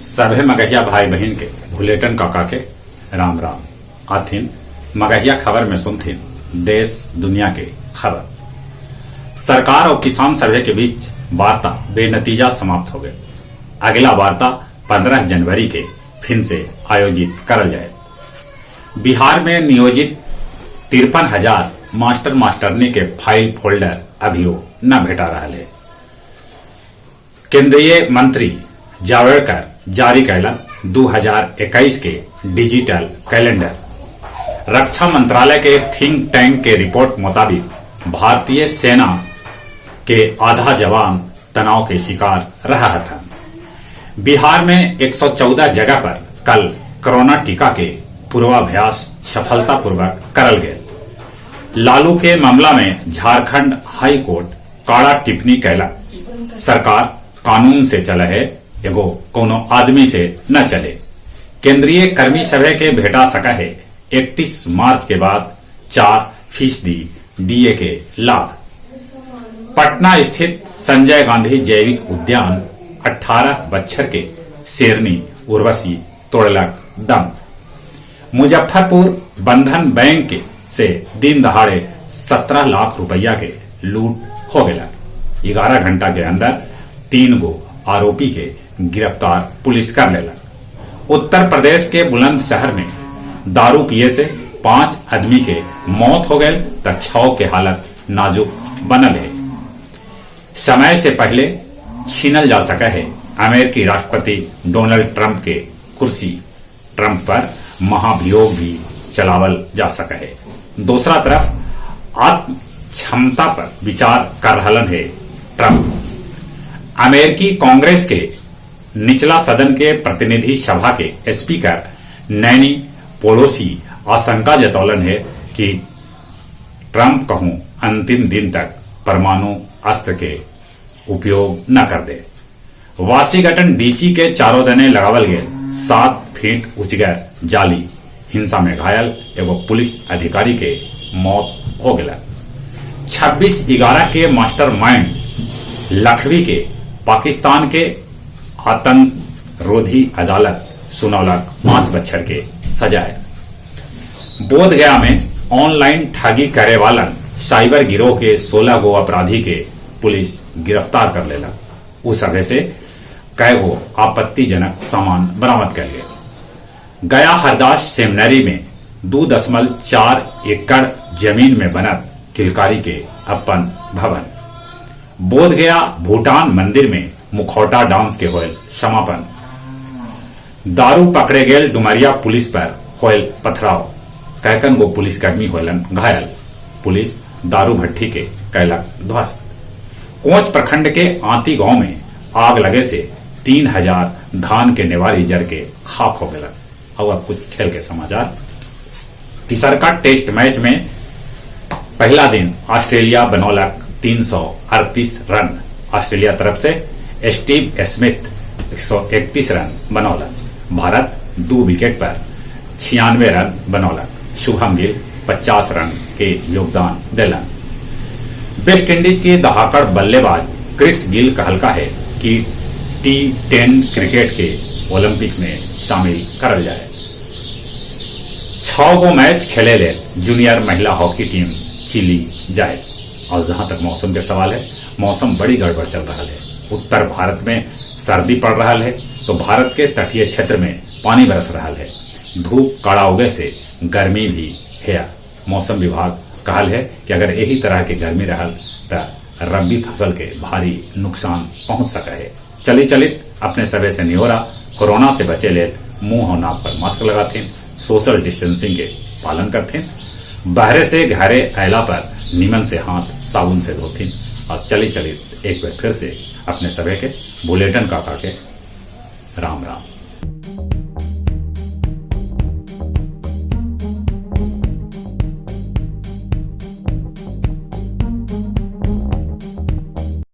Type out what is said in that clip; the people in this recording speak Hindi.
सभे मगहिया भाई बहन के भुलेटन काका के राम राम आथिन। मगहिया खबर में सुनथिन देश दुनिया के खबर। सरकार और किसान सभे के बीच वार्ता बेनतीजा समाप्त हो गई। अगला वार्ता 15 जनवरी के फिर से आयोजित करल जाए। बिहार में नियोजित 53,000 मास्टर मास्टरनी के फाइल फोल्डर अभियो न भेटा रहा है। केंद्रीय मंत्री जावड़ेकर जारी कैलन 2021 के डिजिटल कैलेंडर। रक्षा मंत्रालय के थिंक टैंक के रिपोर्ट मुताबिक भारतीय सेना के आधा जवान तनाव के शिकार रहा था। बिहार में 114 जगह पर कल कोरोना टीका के पूर्वाभ्यास सफलतापूर्वक करल गए। लालू के मामला में झारखंड हाई कोर्ट कड़ा टिप्पणी कैला। सरकार कानून से चले है, एगो कोनो आदमी से न चले। केंद्रीय कर्मी सभे के भेटा सका है 31 मार्च के बाद 4% डीए के लाभ। पटना स्थित संजय गांधी जैविक उद्यान 18 बच्चर के शेरनी उर्वशी तोड़लक दम। मुजफ्फरपुर बंधन बैंक से दिन दहाड़े 17 लाख रुपया के लूट हो गया। 11 घंटा के अंदर 3 गो आरोपी के गिरफ्तार पुलिस कर लेलक। उत्तर प्रदेश के बुलंदशहर में दारू पिए से 5 आदमी के मौत हो गए तो 6 के हालत नाजुक बनल है। समय से पहले छीनल जा सका है अमेरिकी राष्ट्रपति डोनाल्ड ट्रंप के कुर्सी। ट्रंप पर महाभियोग भी चलावल जा सका है। दूसरा तरफ आत्म क्षमता पर विचार कर रहलन है ट्रंप। अमेरिकी कांग्रेस के निचला सदन के प्रतिनिधि सभा के स्पीकर नैनी पेलोसी आशंका जतौलन है कि ट्रंप कहूं अंतिम दिन तक परमाणु अस्त्र के उपयोग न कर दे। वाशिंगटन डीसी के चारों दने लगावल गए 7 फीट ऊंचगर जाली हिंसा में घायल एगो पुलिस अधिकारी के मौत हो गया। 26/11 के मास्टरमाइंड लखवी के पाकिस्तान के आतंक रोधी अदालत सुनौलक 5 बच्चर के सजाए। बोधगया में ऑनलाइन ठगी करे वालन साइबर गिरोह के 16 गो अपराधी के पुलिस गिरफ्तार कर लेला। उस सभे से कई गो आपत्तिजनक सामान बरामद कर लिया। गया हरदास सेमिनरी में 2.4 एकड़ जमीन में बनत किलकारी के अपन भवन। बोधगया भूटान मंदिर में मुखौटा डांस के होयल समापन। दारू पकड़े गेल डुमरिया पुलिस पर होयल पथराव। कैकन गो पुलिसकर्मी होलन घायल। पुलिस दारू भट्टी के कैलक ध्वस्त। कोंच प्रखंड के आंती गांव में आग लगे से 3000 धान के नेवारी जर के खाक हो गया। अब कुछ खेल के समाचार। तीसरका टेस्ट मैच में पहला दिन ऑस्ट्रेलिया बनौलक 338 रन। ऑस्ट्रेलिया तरफ से स्टीव स्मिथ 131 रन बनौलक। भारत 2 विकेट पर 96 रन बनौलक। शुभम गिल 50 रन के योगदान दिलन। वेस्ट इंडीज के दहाकड़ बल्लेबाज क्रिस गिल कहलका है कि T10 क्रिकेट के ओलंपिक में शामिल करल जाए। 6 गो मैच खेले ले जूनियर महिला हॉकी टीम चिली जाए। और जहां तक मौसम के सवाल है, मौसम बड़ी गड़बड़ चल रहा है। उत्तर भारत में सर्दी पड़ रहा है तो भारत के तटीय क्षेत्र में पानी बरस रहा है। धूप कड़ा उगे से गर्मी भी है। मौसम विभाग कहल है कि अगर यही तरह की गर्मी रहल तो रबी फसल के भारी नुकसान पहुंच सका है। चलित अपने सबे से निहोरा कोरोना से बचे ले मुंह और नाक पर मास्क लगाते, सोशल डिस्टेंसिंग के पालन करते, बाहरे से घरे अयला पर नीमन से हाथ साबुन से धोते और चलित एक बार फिर से अपने सबे के बुलेटिन काका के राम राम।